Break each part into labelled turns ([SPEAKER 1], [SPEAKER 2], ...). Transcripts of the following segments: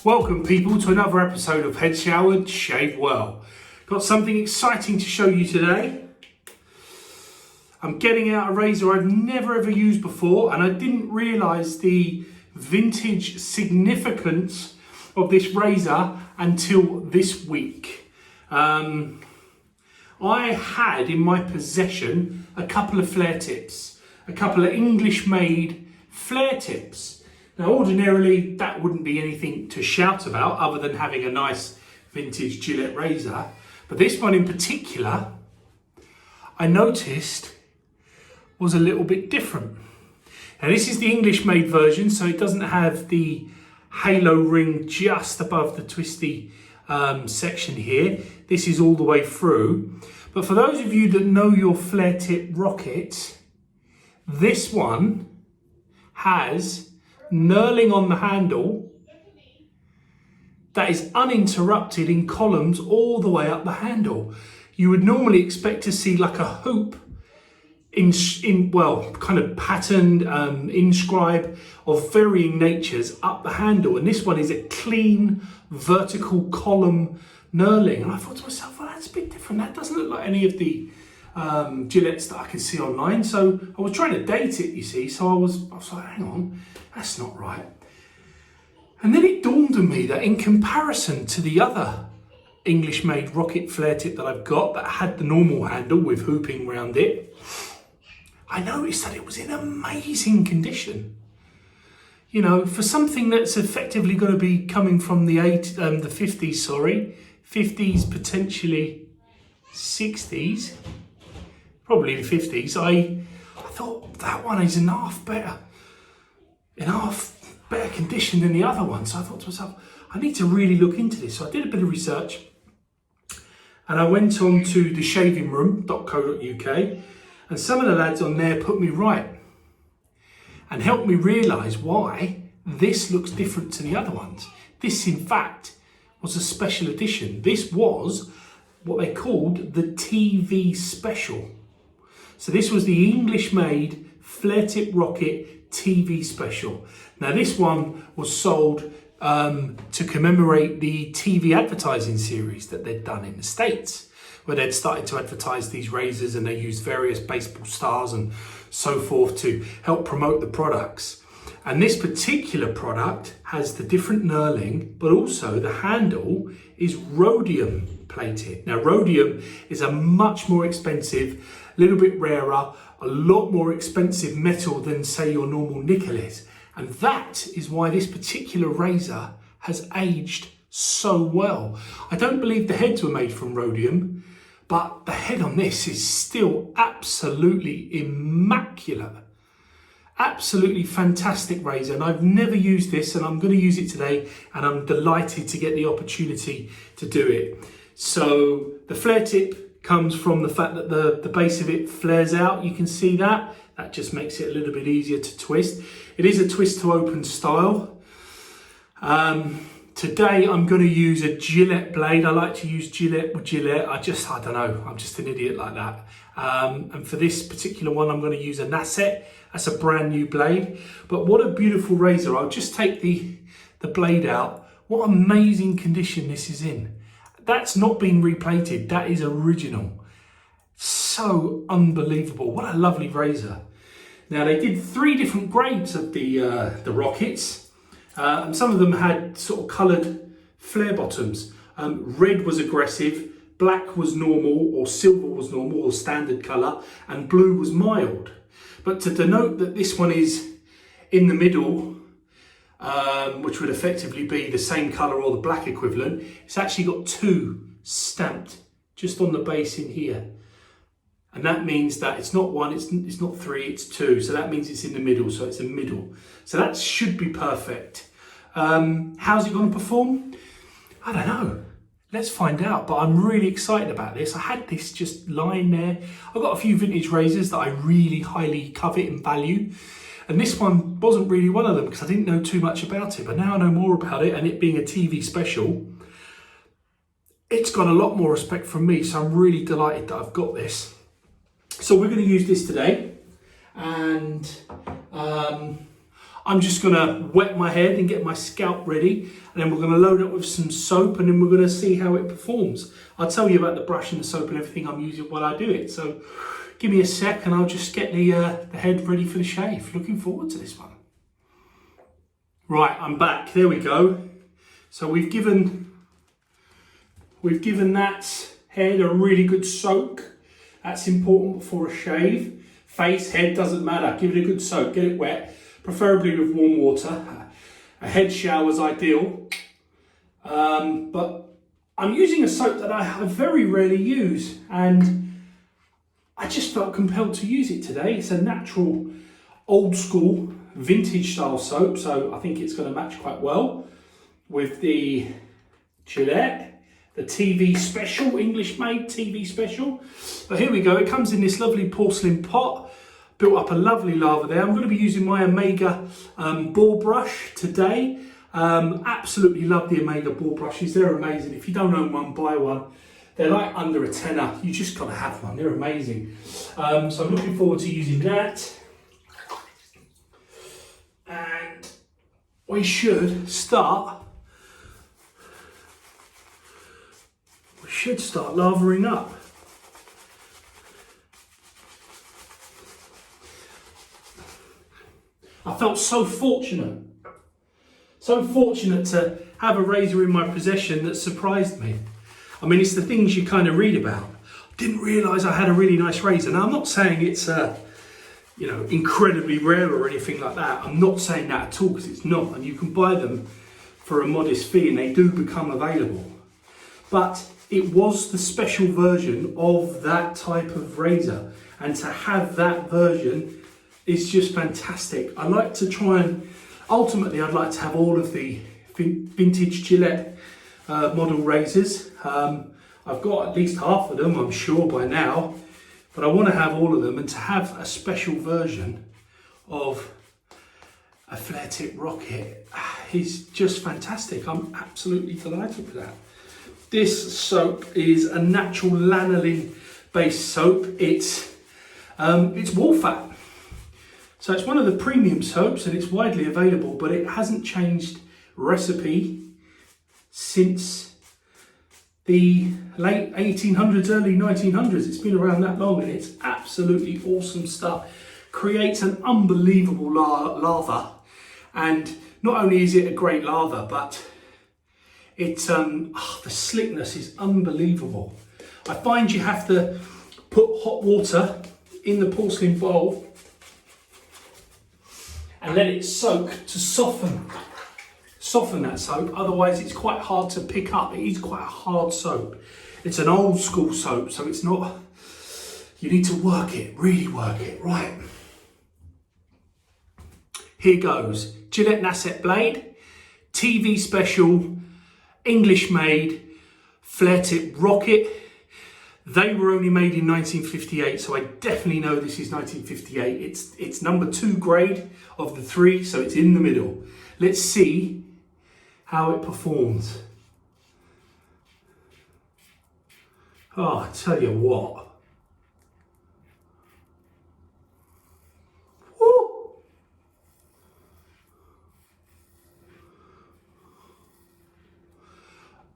[SPEAKER 1] Welcome people to another episode of Head Showered, Shave Well. Got something exciting to show you today. I'm getting out a razor I've never ever used before, and I didn't realise the vintage significance of this razor until this week. I had in my possession a couple of flare tips, a couple of English made flare tips. Now ordinarily that wouldn't be anything to shout about other than having a nice vintage Gillette razor, but this one in particular I noticed was a little bit different. Now this is the English made version, so it doesn't have the halo ring just above the twisty section here. This is all the way through. But for those of you that know your flare tip rocket, this one has knurling on the handle that is uninterrupted in columns all the way up the handle. You would normally expect to see like a hoop kind of patterned inscribe of varying natures up the handle, and this one is a clean vertical column knurling. And I thought to myself, well, that's a bit different. That doesn't look like any of the Gillettes that I can see online. So I was trying to date it, you see, so I was like, hang on, that's not right. And then it dawned on me that in comparison to the other English made rocket flare tip that I've got that had the normal handle with hooping around it, I noticed that it was in amazing condition. You know, for something that's effectively going to be coming from the 50s, 50s, potentially 60s, probably the 50s, I thought that one is in half better condition than the other one. So I thought to myself, I need to really look into this. So I did a bit of research and I went on to theshavingroom.co.uk, and some of the lads on there put me right and helped me realise why this looks different to the other ones. This, in fact, was a special edition. This was what they called the TV special. So this was the English-made flare tip rocket TV special. Now this one was sold to commemorate the TV advertising series that they'd done in the States, where they'd started to advertise these razors, and they used various baseball stars and so forth to help promote the products. And this particular product has the different knurling, but also the handle is rhodium plated. Now rhodium is a much more expensive, a little bit rarer, a lot more expensive metal than say your normal nickel is. And that is why this particular razor has aged so well. I don't believe the heads were made from rhodium, but the head on this is still absolutely immaculate. Absolutely fantastic razor, and I've never used this, and I'm going to use it today, and I'm delighted to get the opportunity to do it. So the flare tip comes from the fact that the base of it flares out. You can see that. That just makes it a little bit easier to twist. It is a twist to open style. Today I'm going to use a Gillette blade. I like to use Gillette with Gillette. I don't know, I'm just an idiot like that. And for this particular one, I'm going to use a Nasset. That's a brand new blade. But what a beautiful razor. I'll just take the blade out. What amazing condition this is in. That's not been replated. That is original. So unbelievable. What a lovely razor. Now they did 3 different grades of the rockets. And some of them had sort of coloured flare bottoms. Red was aggressive, black was normal, or silver was normal, or standard colour, and blue was mild. But to denote that this one is in the middle, which would effectively be the same colour or the black equivalent, it's actually got 2 stamped just on the base in here. And that means that it's not 1, it's not 3, it's 2. So that means it's in the middle, so it's a middle. So that should be perfect. How's it going to perform? I don't know. Let's find out, but I'm really excited about this. I had this just lying there. I've got a few vintage razors that I really highly covet and value. And this one wasn't really one of them because I didn't know too much about it. But now I know more about it, and it being a TV special, it's got a lot more respect from me. So I'm really delighted that I've got this. So we're going to use this today. And I'm just gonna wet my head and get my scalp ready, and then we're gonna load up with some soap, and then we're gonna see how it performs. I'll tell you about the brush and the soap and everything I'm using while I do it. So give me a sec and I'll just get the head ready for the shave. Looking forward to this one. Right, I'm back, there we go. So we've given that head a really good soak. That's important before a shave. Face, head, doesn't matter. Give it a good soak, get it wet, preferably with warm water. A head shower is ideal. But I'm using a soap that I very rarely use, and I just felt compelled to use it today. It's a natural, old school, vintage style soap, so I think it's going to match quite well with the Gillette, the TV special, English made TV special. But here we go, it comes in this lovely porcelain pot, built up a lovely lather there. I'm going to be using my Omega ball brush today. Absolutely love the Omega ball brushes, they're amazing. If you don't own one, buy one. They're like under a tenner, you just got to have one, they're amazing. So I'm looking forward to using that. And we should start lathering up. I felt so fortunate to have a razor in my possession that surprised me. I mean, it's the things you kind of read about. Didn't realise I had a really nice razor. Now, I'm not saying it's incredibly rare or anything like that. I'm not saying that at all, because it's not, and you can buy them for a modest fee and they do become available. But it was the special version of that type of razor, and to have that version is just fantastic. I like to try and, ultimately I'd like to have all of the vintage Gillette model razors. I've got at least half of them, I'm sure by now, but I want to have all of them, and to have a special version of a flare tip rocket is just fantastic. I'm absolutely delighted with that. This soap is a natural lanolin based soap. It's wool fat. So it's one of the premium soaps and it's widely available, but it hasn't changed recipe since the late 1800s, early 1900s. It's been around that long and it's absolutely awesome stuff. Creates an unbelievable lather, and not only is it a great lather, but it's the slickness is unbelievable. I find you have to put hot water in the porcelain bowl and let it soak to soften that soap. Otherwise it's quite hard to pick up. It is quite a hard soap. It's an old school soap, so it's not, you need to work it, really work it. Right, here goes. Gillette Nasset blade, TV special, English made, flare tip rocket. They were only made in 1958, so I definitely know this is 1958. It's number 2 grade of the 3, so it's in the middle. Let's see how it performs. Oh, I tell you what. Woo!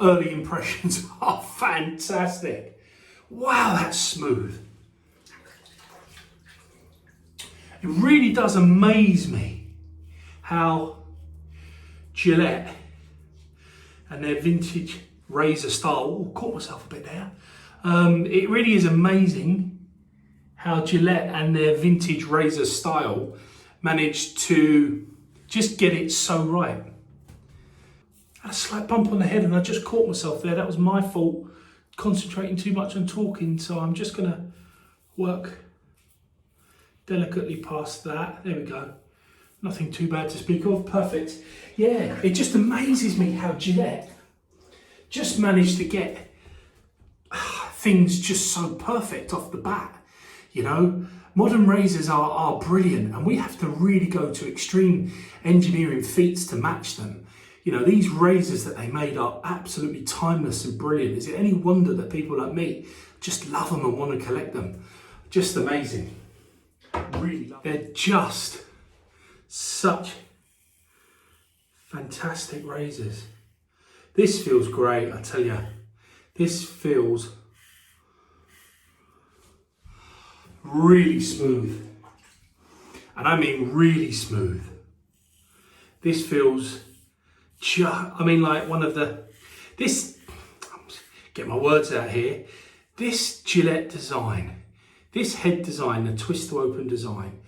[SPEAKER 1] Early impressions are fantastic. Wow, that's smooth. It really does amaze me how Gillette and their vintage razor style, caught myself a bit there. It really is amazing how Gillette and their vintage razor style managed to just get it so right. I had a slight bump on the head and I just caught myself there. That was my fault, concentrating too much on talking, so I'm just gonna work delicately past that. There we go. Nothing too bad to speak of. Perfect. Yeah, it just amazes me how Gillette just managed to get things just so perfect off the bat. You know, modern razors are brilliant, and we have to really go to extreme engineering feats to match them. You know, these razors that they made are absolutely timeless and brilliant. Is it any wonder that people like me just love them and want to collect them? Just amazing. Really love them. They're just such fantastic razors. This feels great, I tell you. This feels really smooth. And I mean really smooth. This feels I mean, like one of the, get my words out here, this Gillette design, this head design, the twist to open design,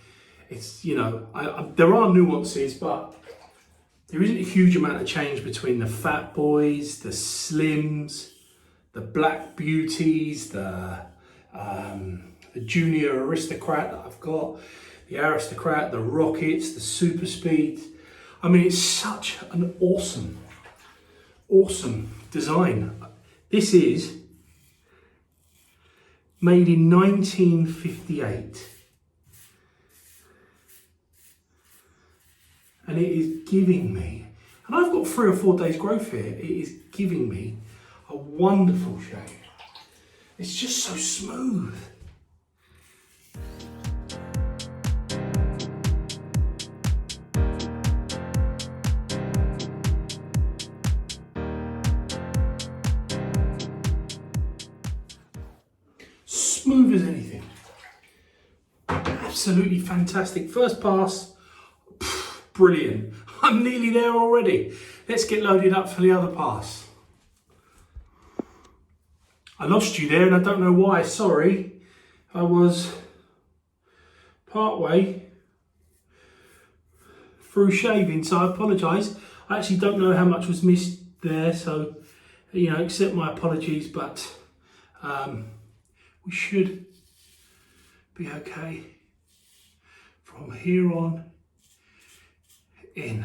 [SPEAKER 1] it's, you know, there are nuances, but there isn't a huge amount of change between the Fat Boys, the Slims, the Black Beauties, the Junior Aristocrat that I've got, the Aristocrat, the Rockets, the Super Speeds. I mean, it's such an awesome, awesome design. This is made in 1958. And it is giving me, and I've got 3 or 4 days growth here, it is giving me a wonderful shave. It's just so smooth. Smooth as anything. Absolutely fantastic. First pass, brilliant. I'm nearly there already. Let's get loaded up for the other pass. I lost you there and I don't know why, sorry. I was part way through shaving, so I apologise. I actually don't know how much was missed there, so, you know, accept my apologies, but we should be okay from here on in.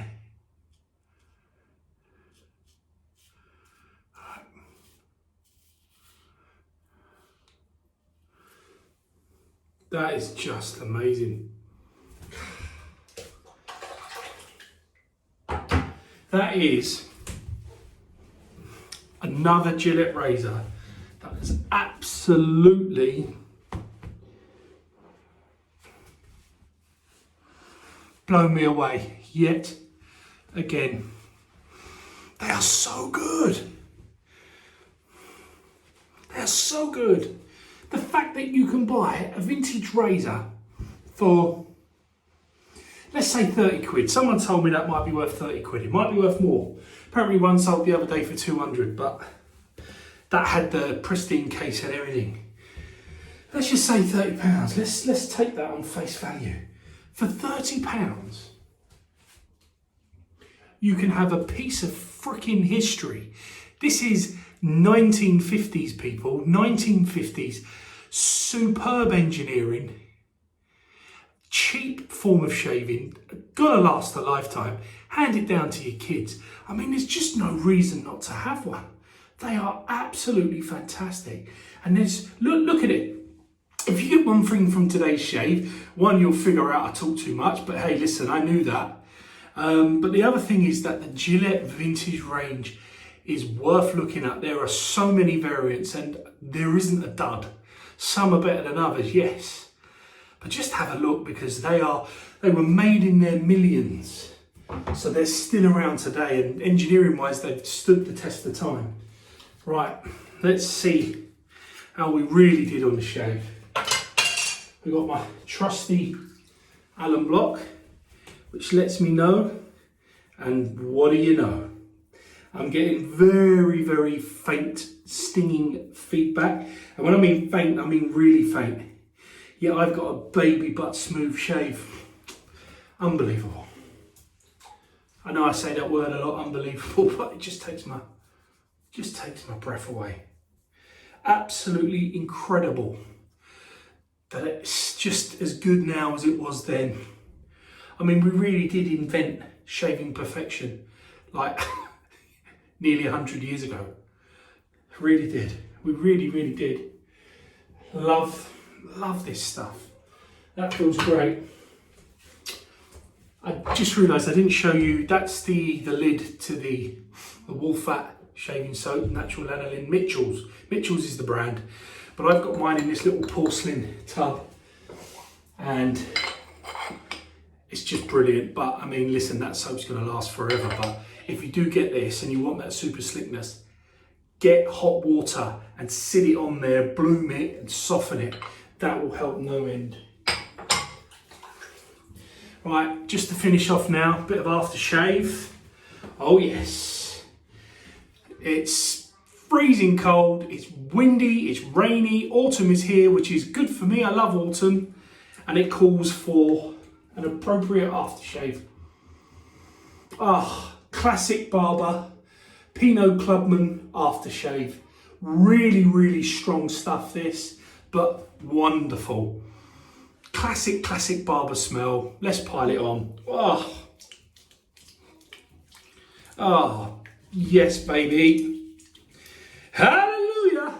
[SPEAKER 1] That is just amazing. That is another Gillette razor that has absolutely blown me away yet again. They are so good. They are so good. The fact that you can buy a vintage razor for, let's say 30 quid. Someone told me that might be worth 30 quid. It might be worth more. Apparently one sold the other day for 200, but that had the pristine case and everything. Let's just say £30. Let's take that on face value. For £30, you can have a piece of freaking history. This is 1950s, people. 1950s. Superb engineering. Cheap form of shaving. Gonna last a lifetime. Hand it down to your kids. I mean, there's just no reason not to have one. They are absolutely fantastic. And there's, look at it. If you get one thing from today's shave, one, you'll figure out I talk too much, but hey, listen, I knew that. But the other thing is that the Gillette vintage range is worth looking at. There are so many variants and there isn't a dud. Some are better than others, yes. But just have a look, because they were made in their millions. So they're still around today, and engineering wise, they've stood the test of time. Right, let's see how we really did on the shave. We've got my trusty Allen block, which lets me know, and what do you know? I'm getting very, very faint, stinging feedback. And when I mean faint, I mean really faint. Yeah, I've got a baby butt smooth shave. Unbelievable. I know I say that word a lot, unbelievable, but it just takes my breath away. Absolutely incredible that it's just as good now as it was then. I mean, we really did invent shaving perfection, like nearly 100 years ago. Really did. We really, really did. Love this stuff. That feels great. I just realised I didn't show you, that's the lid to the Woolfat shaving soap, natural lanolin. Mitchell's is the brand, but I've got mine in this little porcelain tub, and It's just brilliant. But I mean, listen, that soap's going to last forever. But if you do get this and you want that super slickness, get hot water and sit it on there, bloom it and soften it. That will help no end. Right, just to finish off now, a bit of aftershave. Oh yes. It's freezing cold, it's windy, it's rainy. Autumn is here, which is good for me. I love autumn. And it calls for an appropriate aftershave. Ah, classic barber, Pinot Clubman aftershave. Really, really strong stuff this, but wonderful. Classic barber smell. Let's pile it on. Oh, yes, baby. Hallelujah.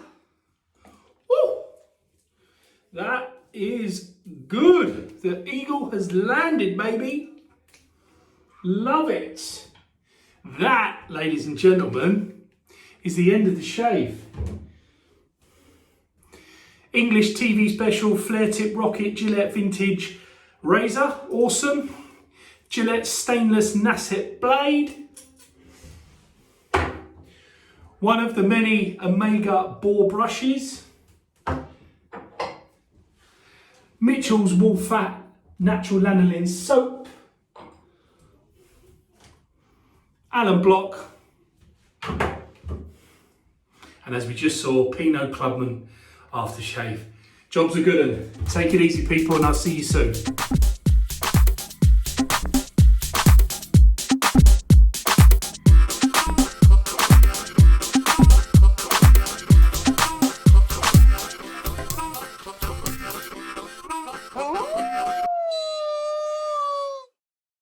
[SPEAKER 1] Woo. That is good. The eagle has landed, baby. Love it. That, ladies and gentlemen, is the end of the shave. English TV special, flare tip rocket, Gillette vintage razor, awesome. Gillette stainless Nasset blade. One of the many Omega bore brushes. Mitchell's wool fat natural lanolin soap. Allen Block. And as we just saw, Pinot Clubman aftershave. Job's a good one. Take it easy, people, and I'll see you soon.